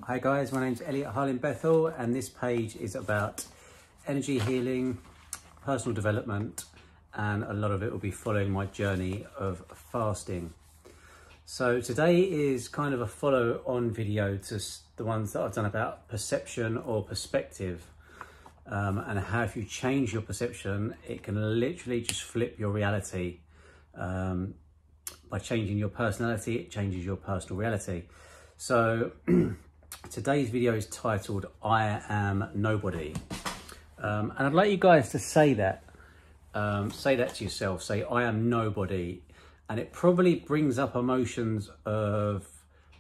Hi guys, my name's Elliot Harlin Bethel and this page is about energy healing, personal development, and a lot of it will be following my journey of fasting. So today is kind of a follow-on video to the ones that I've done about perception or perspective, and how if you change your perception, it can literally just flip your reality. By changing your personality, it changes your personal reality. So today's video is titled I Am Nobody. And I'd like you guys to say that to yourself. Say, I am nobody. And it probably brings up emotions of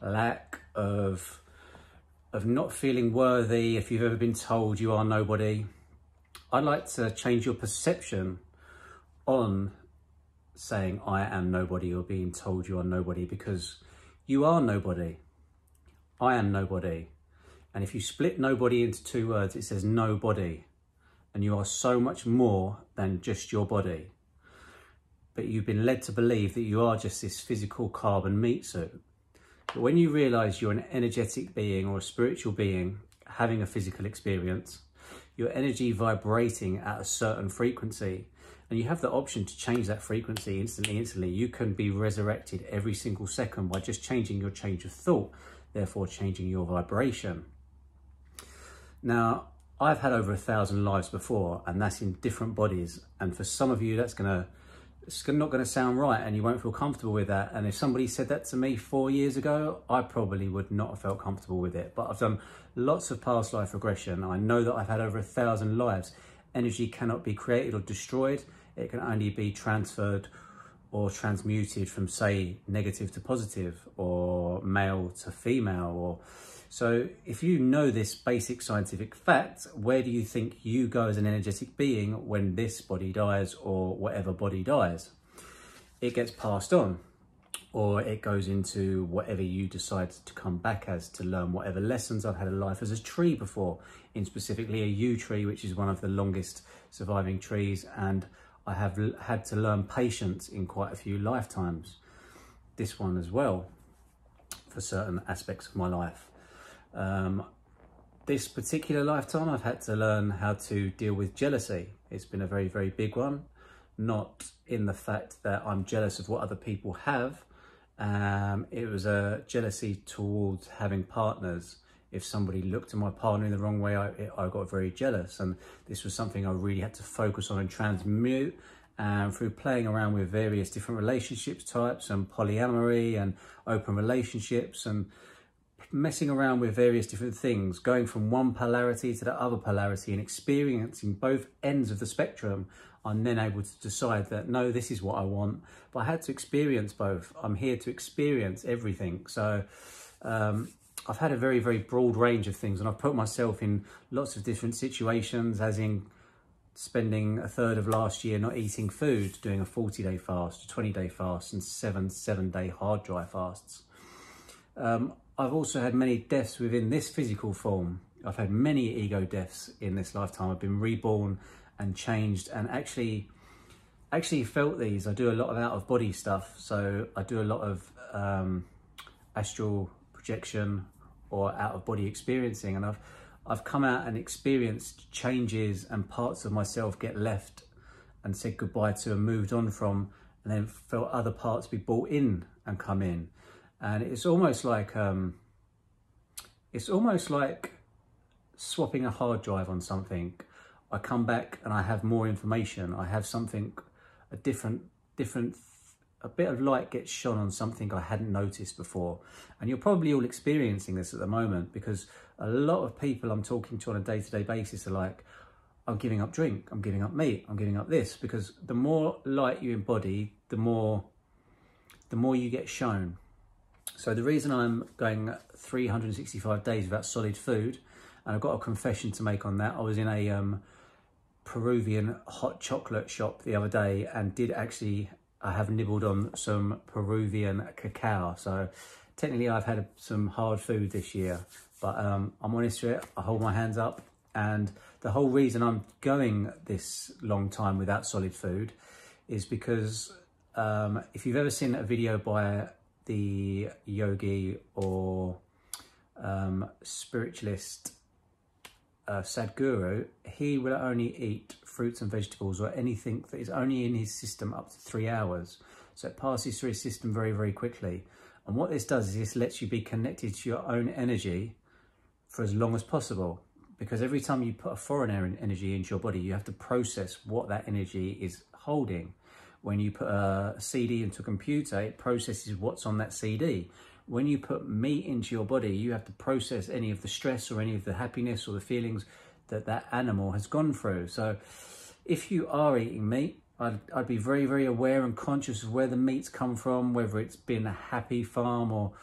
lack, of not feeling worthy. If you've ever been told you are nobody, I'd like to change your perception on saying I am nobody or being told you are nobody, because you are nobody. I am nobody. And if you split nobody into two words, it says nobody. And you are so much more than just your body. But you've been led to believe that you are just this physical carbon meat suit. But when you realize you're an energetic being or a spiritual being having a physical experience, your energy vibrating at a certain frequency, and you have the option to change that frequency instantly. You can be resurrected every single second by just changing your change of thought, therefore changing your vibration. Now, I've had over 1,000 lives before, and that's in different bodies. And for some of you, it's not gonna sound right, and you won't feel comfortable with that. And if somebody said that to me 4 years ago, I probably would not have felt comfortable with it. But I've done lots of past life regression. I know that I've had over 1,000 lives. Energy cannot be created or destroyed. It can only be transferred or transmuted from, say, negative to positive, or male to female. So if you know this basic scientific fact, where do you think you go as an energetic being when this body dies, or whatever body dies? It gets passed on, or it goes into whatever you decide to come back as, to learn whatever lessons. I've had a life as a tree before, in specifically a yew tree, which is one of the longest surviving trees, and I have had to learn patience in quite a few lifetimes. This one as well, for certain aspects of my life. This particular lifetime, I've had to learn how to deal with jealousy. It's been a very, very big one. Not in the fact that I'm jealous of what other people have. It was a jealousy towards having partners. If somebody looked at my partner in the wrong way, I got very jealous. And this was something I really had to focus on and transmute. And through playing around with various different relationships types, and polyamory and open relationships, and messing around with various different things, going from one polarity to the other polarity and experiencing both ends of the spectrum, I'm then able to decide that, no, this is what I want. But I had to experience both. I'm here to experience everything. So I've had a very, very broad range of things, and I've put myself in lots of different situations, as in spending a third of last year not eating food, doing a 40-day fast, a 20-day fast, and seven-day hard dry fasts. I've also had many deaths within this physical form. I've had many ego deaths in this lifetime. I've been reborn and changed, and actually felt these. I do a lot of out-of-body stuff, so I do a lot of astral projection or out-of-body experiencing, and I've come out and experienced changes, and parts of myself get left and said goodbye to and moved on from, and then felt other parts be brought in and come in. And it's almost like swapping a hard drive on something. I come back and I have more information. I have something, a bit of light gets shone on something I hadn't noticed before. And you're probably all experiencing this at the moment, because a lot of people I'm talking to on a day-to-day basis are like, I'm giving up drink, I'm giving up meat, I'm giving up this, because the more light you embody, the more you get shown. So the reason I'm going 365 days without solid food, and I've got a confession to make on that. I was in a Peruvian hot chocolate shop the other day, and I have nibbled on some Peruvian cacao. So technically I've had some hard food this year, but I'm honest with it. I hold my hands up. And the whole reason I'm going this long time without solid food is because if you've ever seen a video by the yogi or spiritualist Sadhguru, he will only eat fruits and vegetables or anything that is only in his system up to 3 hours. So it passes through his system very, very quickly. And what this does is this lets you be connected to your own energy for as long as possible. Because every time you put a foreign energy into your body, you have to process what that energy is holding. When you put a CD into a computer, it processes what's on that CD. When you put meat into your body, you have to process any of the stress or any of the happiness or the feelings that that animal has gone through. So if you are eating meat, I'd be very, very aware and conscious of where the meat's come from, whether it's been a happy farm or...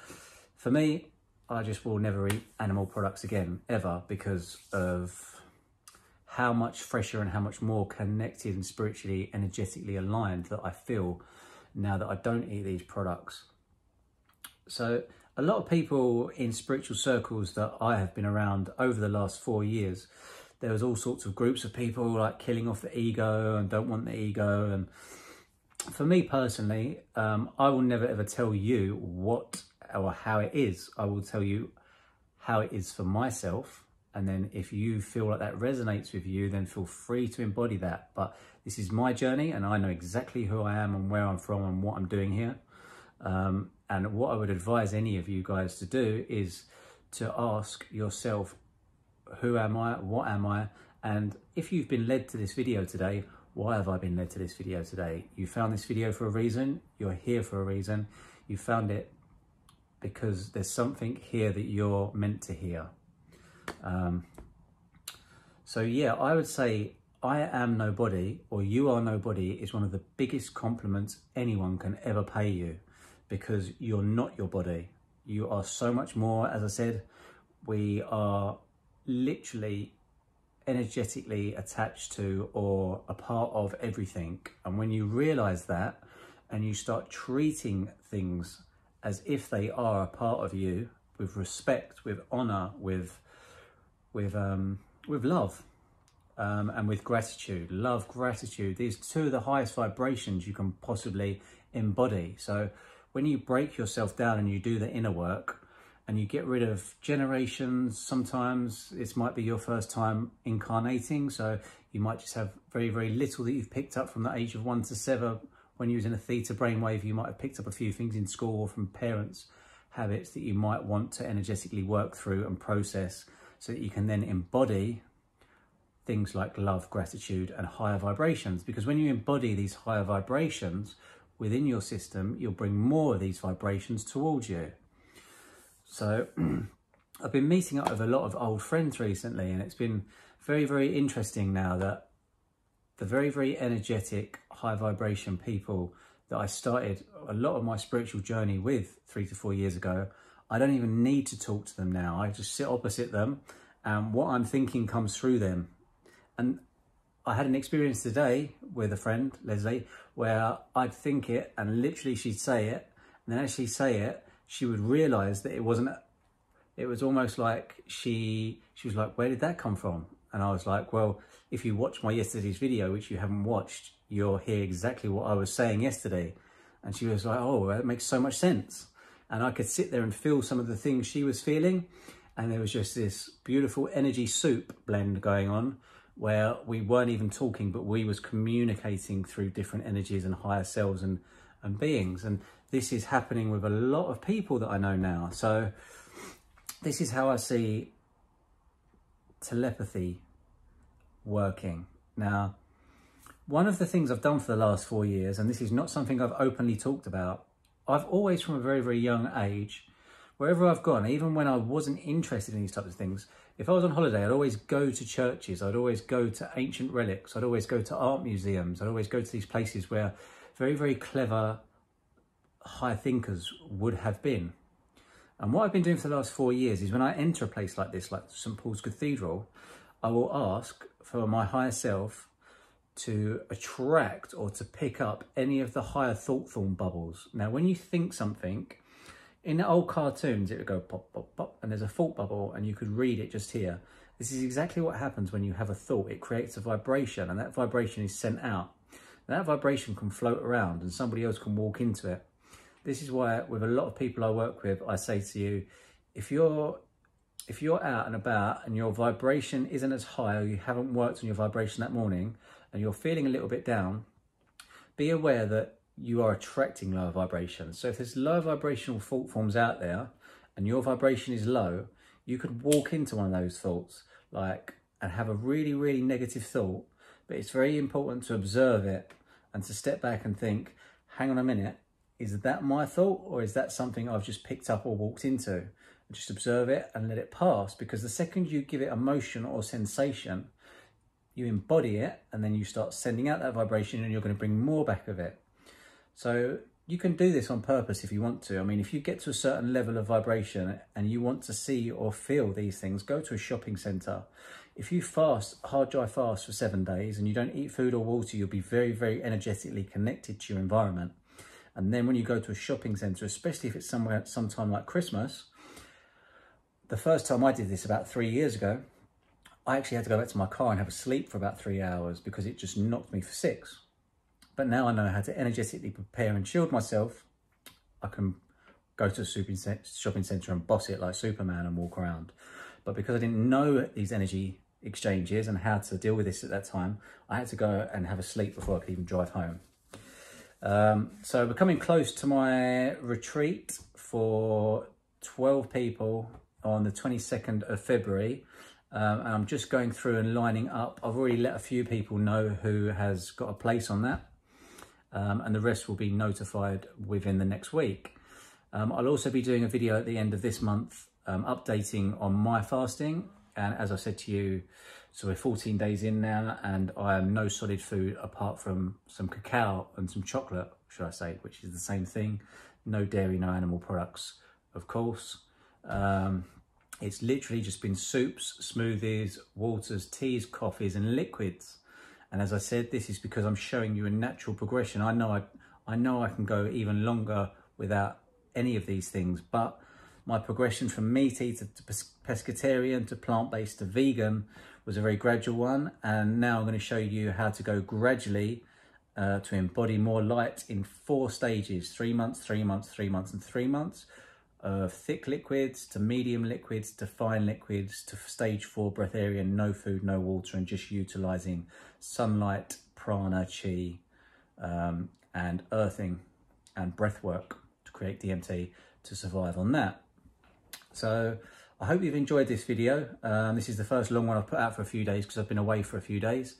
For me, I just will never eat animal products again, ever, because of how much fresher and how much more connected and spiritually, energetically aligned that I feel now that I don't eat these products. So a lot of people in spiritual circles that I have been around over the last 4 years, there was all sorts of groups of people like killing off the ego and don't want the ego. And for me personally, I will never ever tell you what or how it is. I will tell you how it is for myself. And then if you feel like that resonates with you, then feel free to embody that. But this is my journey and I know exactly who I am and where I'm from and what I'm doing here. And what I would advise any of you guys to do is to ask yourself, who am I? What am I? And if you've been led to this video today, why have I been led to this video today? You found this video for a reason. You're here for a reason. You found it because there's something here that you're meant to hear. So yeah, I would say I am nobody or you are nobody is one of the biggest compliments anyone can ever pay you, because you're not your body. You are so much more. As I said, we are literally energetically attached to or a part of everything. And when you realize that and you start treating things as if they are a part of you, with respect, with honor, with love, and with gratitude. Love, gratitude, these two of the highest vibrations you can possibly embody. So when you break yourself down and you do the inner work and you get rid of generations, sometimes this might be your first time incarnating, so you might just have very, very little that you've picked up from the age of 1 to 7. When you was in a theta brainwave, you might have picked up a few things in school or from parents' habits that you might want to energetically work through and process, so that you can then embody things like love, gratitude, and higher vibrations. Because when you embody these higher vibrations within your system, you'll bring more of these vibrations towards you. So I've been meeting up with a lot of old friends recently, and it's been very, very interesting now that the very, very energetic, high vibration people that I started a lot of my spiritual journey with 3 to 4 years ago, I don't even need to talk to them now. I just sit opposite them and what I'm thinking comes through them. And I had an experience today with a friend, Leslie, where I'd think it and literally she'd say it. And then as she'd say it, she would realise that it wasn't, it was almost like she was like, where did that come from? And I was like, well, if you watch my yesterday's video, which you haven't watched, you'll hear exactly what I was saying yesterday. And she was like, oh, that makes so much sense. And I could sit there and feel some of the things she was feeling. And there was just this beautiful energy soup blend going on where we weren't even talking, but we was communicating through different energies and higher selves and beings. And this is happening with a lot of people that I know now. So this is how I see telepathy working. Now, one of the things I've done for the last 4 years, and this is not something I've openly talked about, I've always from a very, very young age, wherever I've gone, even when I wasn't interested in these types of things, if I was on holiday, I'd always go to churches, I'd always go to ancient relics, I'd always go to art museums, I'd always go to these places where very, very clever high thinkers would have been. And what I've been doing for the last 4 years is when I enter a place like this, like St. Paul's Cathedral, I will ask for my higher self to attract or to pick up any of the higher thought form bubbles. Now, when you think something, in the old cartoons, it would go pop, pop, pop, and there's a thought bubble and you could read it just here. This is exactly what happens when you have a thought. It creates a vibration and that vibration is sent out. That vibration can float around and somebody else can walk into it. This is why with a lot of people I work with, I say to you, if you're if you're out and about and your vibration isn't as high, or you haven't worked on your vibration that morning and you're feeling a little bit down, be aware that you are attracting lower vibrations. So if there's low vibrational thought forms out there and your vibration is low, you could walk into one of those thoughts and have a really, really negative thought. But it's very important to observe it and to step back and think, hang on a minute, is that my thought, or is that something I've just picked up or walked into? And just observe it and let it pass, because the second you give it emotion or sensation, you embody it, and then you start sending out that vibration, and you're going to bring more back of it. So you can do this on purpose if you want to. I mean, if you get to a certain level of vibration and you want to see or feel these things, go to a shopping centre. If you fast, hard dry fast for 7 days and you don't eat food or water, you'll be very, very energetically connected to your environment. And then when you go to a shopping centre, especially if it's sometime like Christmas, the first time I did this about 3 years ago, I actually had to go back to my car and have a sleep for about 3 hours because it just knocked me for 6. But now I know how to energetically prepare and shield myself. I can go to a shopping centre and boss it like Superman and walk around. But because I didn't know these energy exchanges and how to deal with this at that time, I had to go and have a sleep before I could even drive home. So we're coming close to my retreat for 12 people on the 22nd of February. And I'm just going through and lining up. I've already let a few people know who has got a place on that. And the rest will be notified within the next week. I'll also be doing a video at the end of this month updating on my fasting. And as I said to you, so we're 14 days in now, and I am no solid food apart from some cacao and some chocolate, should I say, which is the same thing. No dairy, no animal products, of course. It's literally just been soups, smoothies, waters, teas, coffees and liquids. And as I said, this is because I'm showing you a natural progression. I know I can go even longer without any of these things, but my progression from meat eater to pescatarian to plant-based to vegan was a very gradual one. And now I'm going to show you how to go gradually to embody more light in 4 stages: 3 months, 3 months, 3 months and 3 months. Thick liquids to medium liquids to fine liquids to stage 4 breatharian, no food, no water, and just utilizing sunlight, prana, chi, and earthing and breath work to create DMT to survive on that. So I hope you've enjoyed this video. This is the first long one I've put out for a few days because I've been away for a few days.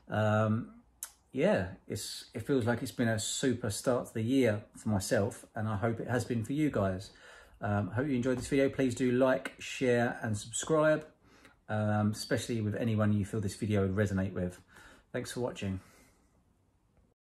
Yeah, it feels like it's been a super start to the year for myself, and I hope it has been for you guys. Hope you enjoyed this video. Please do like, share and subscribe, especially with anyone you feel this video would resonate with. Thanks for watching.